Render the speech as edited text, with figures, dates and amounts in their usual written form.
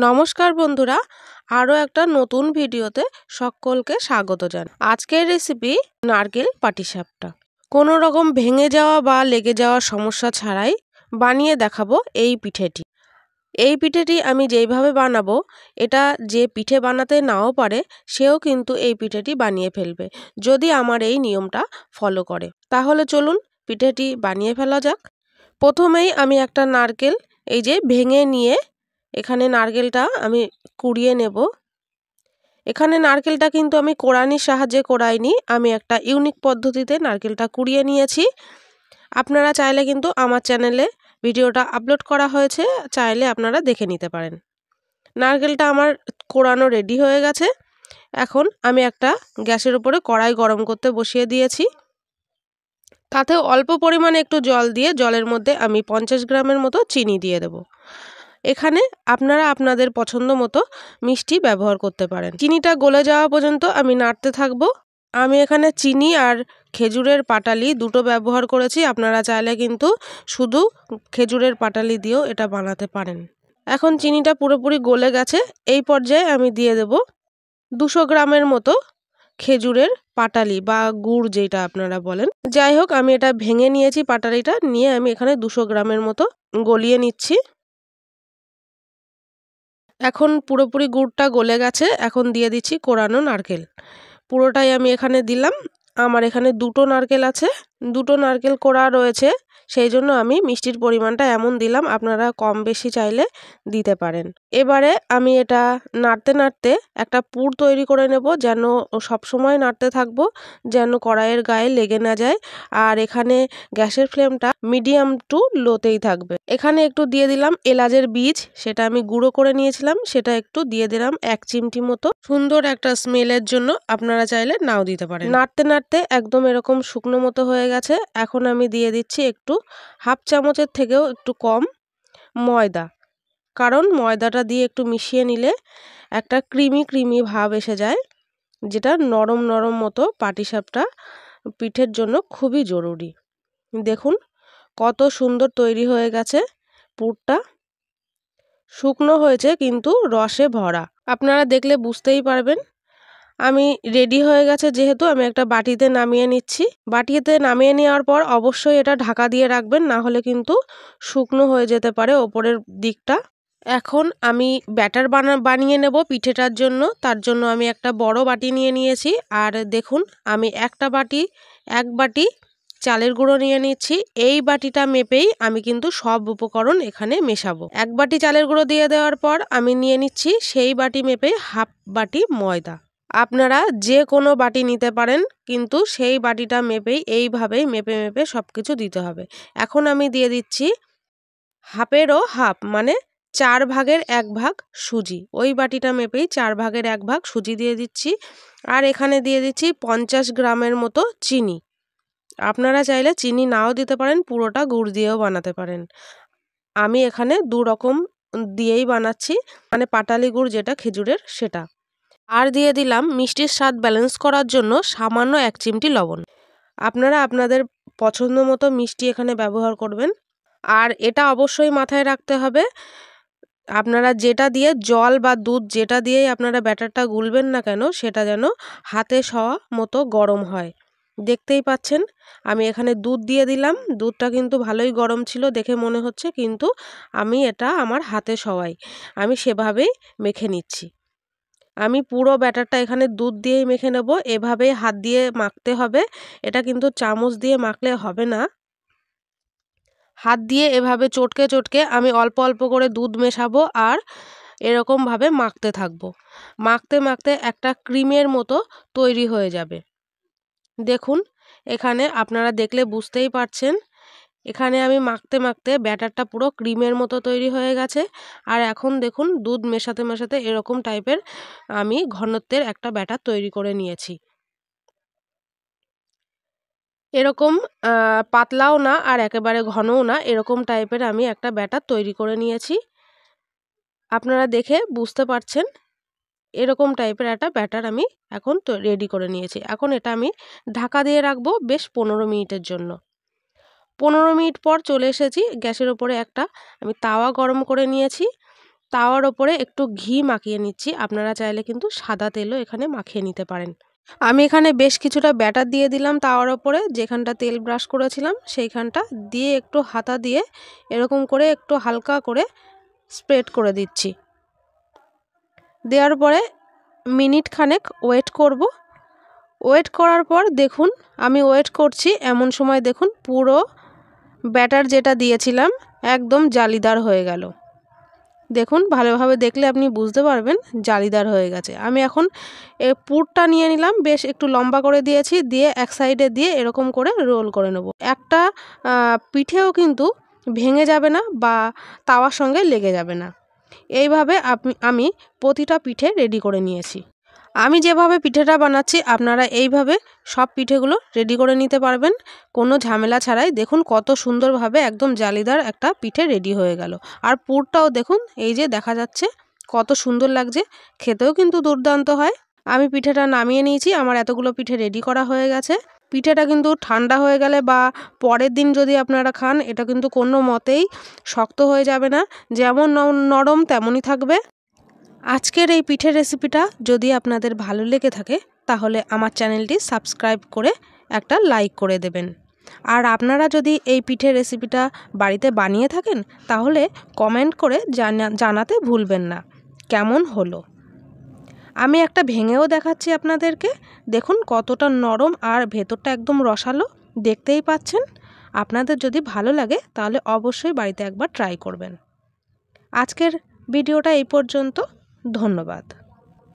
নমস্কার বন্ধুরা, আরও একটা নতুন ভিডিওতে সকলকে স্বাগত জানাই। আজকের রেসিপি নারকেল পাটিসাপটা। কোনো রকম ভেঙে যাওয়া বা লেগে যাওয়ার সমস্যা ছাড়াই বানিয়ে দেখাবো এই পিঠেটি। এই পিঠেটি আমি যেইভাবে বানাবো, এটা যে পিঠে বানাতে নাও পারে সেও কিন্তু এই পিঠেটি বানিয়ে ফেলবে যদি আমার এই নিয়মটা ফলো করে। তাহলে চলুন পিঠেটি বানিয়ে ফেলা যাক। প্রথমেই আমি একটা নারকেল এই যে ভেঙে নিয়ে এখানে নারকেলটা আমি কুড়িয়ে নেব। এখানে নারকেলটা কিন্তু আমি কোড়ানির সাহায্যে কোড়াইনি, আমি একটা ইউনিক পদ্ধতিতে নারকেলটা কুড়িয়ে নিয়েছি। আপনারা চাইলে কিন্তু আমার চ্যানেলে ভিডিওটা আপলোড করা হয়েছে, চাইলে আপনারা দেখে নিতে পারেন। নারকেলটা আমার কোড়ানো রেডি হয়ে গেছে। এখন আমি একটা গ্যাসের উপরে কড়াই গরম করতে বসিয়ে দিয়েছি। তাতে অল্প পরিমাণে একটু জল দিয়ে জলের মধ্যে আমি 50 গ্রামের মতো চিনি দিয়ে দেব। এখানে আপনারা আপনাদের পছন্দ মতো মিষ্টি ব্যবহার করতে পারেন। চিনিটা গলে যাওয়া পর্যন্ত আমি নাড়তে থাকবো। আমি এখানে চিনি আর খেজুরের পাটালি দুটো ব্যবহার করেছি, আপনারা চাইলে কিন্তু শুধু খেজুরের পাটালি দিয়েও এটা বানাতে পারেন। এখন চিনিটা পুরোপুরি গলে গেছে। এই পর্যায়ে আমি দিয়ে দেব 200 গ্রামের মতো খেজুরের পাটালি বা গুড় যেটা আপনারা বলেন। যাই হোক, আমি এটা ভেঙে নিয়েছি, পাটালিটা নিয়ে আমি এখানে 200 গ্রামের মতো গলিয়ে নিচ্ছি। এখন পুরোপুরি গুড়টা গলে গেছে। এখন দিয়ে দিচ্ছি কোড়ানো নারকেল। পুরোটাই আমি এখানে দিলাম। আমার এখানে দুটো নারকেল আছে, দুটো নারকেল কোড়া রয়েছে, সেই জন্য আমি মিষ্টির পরিমাণটা এমন দিলাম। আপনারা কম বেশি চাইলে দিতে পারেন। এবারে আমি এটা নাড়তে নাড়তে একটা পুর তৈরি করে নেব, যেন সবসময় নাড়তে থাকবো, যেন কড়াইয়ের গায়ে লেগে না যায়। আর এখানে গ্যাসের ফ্লেমটা মিডিয়াম টু লোতেই থাকবে। এখানে একটু দিয়ে দিলাম এলাচের বীজ, সেটা আমি গুঁড়ো করে নিয়েছিলাম, সেটা একটু দিয়ে দিলাম 1 চিমটি মতো। সুন্দর একটা স্মেলের জন্য আপনারা চাইলে নাও দিতে পারেন। নাড়তে নাড়তে একদম এরকম শুকনো মতো হয়ে গেছে। এখন আমি দিয়ে দিচ্ছি একটু হাফ চামচের থেকেও একটু কম ময়দা, কারণ ময়দাটা দিয়ে একটু মিশিয়ে নিলে একটা ক্রিমি ভাব এসে যায়, যেটা নরম নরম মতো পাটিসাপটা পিঠের জন্য খুবই জরুরি। দেখুন কত সুন্দর তৈরি হয়ে গেছে পুরটা। শুকনো হয়েছে কিন্তু রসে ভরা, আপনারা দেখলে বুঝতেই পারবেন। আমি রেডি হয়ে গেছে যেহেতু, আমি একটা বাটিতে নামিয়ে নিচ্ছি। বাটিতে নামিয়ে নেওয়ার পর অবশ্যই এটা ঢাকা দিয়ে রাখবেন, না হলে কিন্তু শুকনো হয়ে যেতে পারে ওপরের দিকটা। এখন আমি ব্যাটার বানিয়ে নেব পিঠেটার জন্য। তার জন্য আমি একটা বড় বাটি নিয়ে নিয়েছি। আর দেখুন আমি এক বাটি চালের গুঁড়ো নিয়ে নিচ্ছি। এই বাটিটা মেপেই আমি কিন্তু সব উপকরণ এখানে মেশাবো। 1 বাটি চালের গুঁড়ো দিয়ে দেওয়ার পর আমি নিয়ে নিচ্ছি সেই বাটি মেপেই হাফ বাটি ময়দা। আপনারা যে কোনো বাটি নিতে পারেন, কিন্তু সেই বাটিটা মেপেই এইভাবেই মেপে মেপে সব কিছু দিতে হবে। এখন আমি দিয়ে দিচ্ছি হাফেরও হাফ, মানে 4 ভাগের 1 ভাগ সুজি। ওই বাটিটা মেপেই 4 ভাগের 1 ভাগ সুজি দিয়ে দিচ্ছি। আর এখানে দিয়ে দিচ্ছি 50 গ্রামের মতো চিনি। আপনারা চাইলে চিনি নাও দিতে পারেন, পুরোটা গুড় দিয়েও বানাতে পারেন। আমি এখানে 2 রকম দিয়েই বানাচ্ছি, মানে পাটালি গুড় যেটা খেজুরের সেটা। আর দিয়ে দিলাম মিষ্টির স্বাদ ব্যালেন্স করার জন্য সামান্য 1 চিমটি লবণ। আপনারা আপনাদের পছন্দ মতো মিষ্টি এখানে ব্যবহার করবেন। আর এটা অবশ্যই মাথায় রাখতে হবে, আপনারা যেটা দিয়ে জল বা দুধ যেটা দিয়েই আপনারা ব্যাটারটা গুলবেন না কেন, সেটা যেন হাতে ছোঁয়া মতো গরম হয়। দেখতেই পাচ্ছেন আমি এখানে দুধ দিয়ে দিলাম। দুধটা কিন্তু ভালোই গরম ছিল দেখে মনে হচ্ছে, কিন্তু আমি এটা আমার হাতে ছোঁয়াই, আমি সেভাবেই মেখে নিচ্ছি। আমি পুরো ব্যাটারটা এখানে দুধ দিয়েই মেখে নেব। এভাবেই হাত দিয়ে মাখতে হবে, এটা কিন্তু চামচ দিয়ে মাখলে হবে না। হাত দিয়ে এভাবে চটকে চটকে আমি অল্প অল্প করে দুধ মেশাবো আর এরকমভাবে মাখতে থাকবো। মাখতে মাখতে একটা ক্রিমের মতো তৈরি হয়ে যাবে। দেখুন এখানে আপনারা দেখলে বুঝতেই পারছেন, এখানে আমি মাখতে মাখতে ব্যাটারটা পুরো ক্রিমের মতো তৈরি হয়ে গেছে। আর এখন দেখুন দুধ মেশাতে মেশাতে এরকম টাইপের আমি ঘনত্বের একটা ব্যাটার তৈরি করে নিয়েছি। এরকম পাতলাও না আর একেবারে ঘনও না, এরকম টাইপের আমি একটা ব্যাটার তৈরি করে নিয়েছি। আপনারা দেখে বুঝতে পারছেন এরকম টাইপের একটা ব্যাটার আমি এখন রেডি করে নিয়েছি। এখন এটা আমি ঢাকা দিয়ে রাখবো বেশ 15 মিনিটের জন্য। 15 মিনিট পর চলে এসেছি। গ্যাসের ওপরে একটা আমি তাওয়া গরম করে নিয়েছি। তাওয়ার ওপরে একটু ঘি মাখিয়ে নিচ্ছি। আপনারা চাইলে কিন্তু সাদা তেলও এখানে মাখিয়ে নিতে পারেন। আমি এখানে বেশ কিছুটা ব্যাটার দিয়ে দিলাম তাওয়ার ওপরে, যেখানটা তেল ব্রাশ করেছিলাম সেইখানটা দিয়ে একটু হাতা দিয়ে এরকম করে একটু হালকা করে স্প্রেড করে দিচ্ছি। দেওয়ার পরে মিনিট খানেক ওয়েট করব। ওয়েট করার পর দেখুন আমি ওয়েট করছি, এমন সময় দেখুন পুরো ব্যাটার যেটা দিয়েছিলাম একদম জালিদার হয়ে গেল। দেখুন ভালোভাবে দেখলে আপনি বুঝতে পারবেন জালিদার হয়ে গেছে। আমি এখন পুরটা নিয়ে নিলাম, বেশ একটু লম্বা করে দিয়েছি, দিয়ে এক সাইডে দিয়ে এরকম করে রোল করে নেব। একটা পিঠেও কিন্তু ভেঙে যাবে না বা তাওয়ার সঙ্গে লেগে যাবে না। এইভাবে আমি প্রতিটা পিঠে রেডি করে নিয়েছি। আমি যেভাবে পিঠেটা বানাচ্ছি আপনারা এইভাবে সব পিঠেগুলো রেডি করে নিতে পারবেন কোনো ঝামেলা ছাড়াই। দেখুন কত সুন্দরভাবে একদম জালিদার একটা পিঠে রেডি হয়ে গেল। আর পুরটাও দেখুন এই যে দেখা যাচ্ছে কত সুন্দর লাগছে, খেতেও কিন্তু দুর্দান্ত হয়। আমি পিঠেটা নামিয়ে নিয়েছি, আমার এতগুলো পিঠে রেডি করা হয়ে গেছে। পিঠেটা কিন্তু ঠান্ডা হয়ে গেলে বা পরের দিন যদি আপনারা খান এটা কিন্তু কোনো মতেই শক্ত হয়ে যাবে না, যেমন নরম তেমনই থাকবে। আজকের এই পিঠের রেসিপিটা যদি আপনাদের ভালো লেগে থাকে তাহলে আমার চ্যানেলটি সাবস্ক্রাইব করে একটা লাইক করে দেবেন। আর আপনারা যদি এই পিঠের রেসিপিটা বাড়িতে বানিয়ে থাকেন তাহলে কমেন্ট করে জানাতে ভুলবেন না কেমন হলো। আমি একটা ভেঙেও দেখাচ্ছি আপনাদেরকে, দেখুন কতটা নরম আর ভেতরটা একদম রসালো, দেখতেই পাচ্ছেন। আপনাদের যদি ভালো লাগে তাহলে অবশ্যই বাড়িতে একবার ট্রাই করবেন। আজকের ভিডিওটা এই পর্যন্ত। ধন্যবাদ।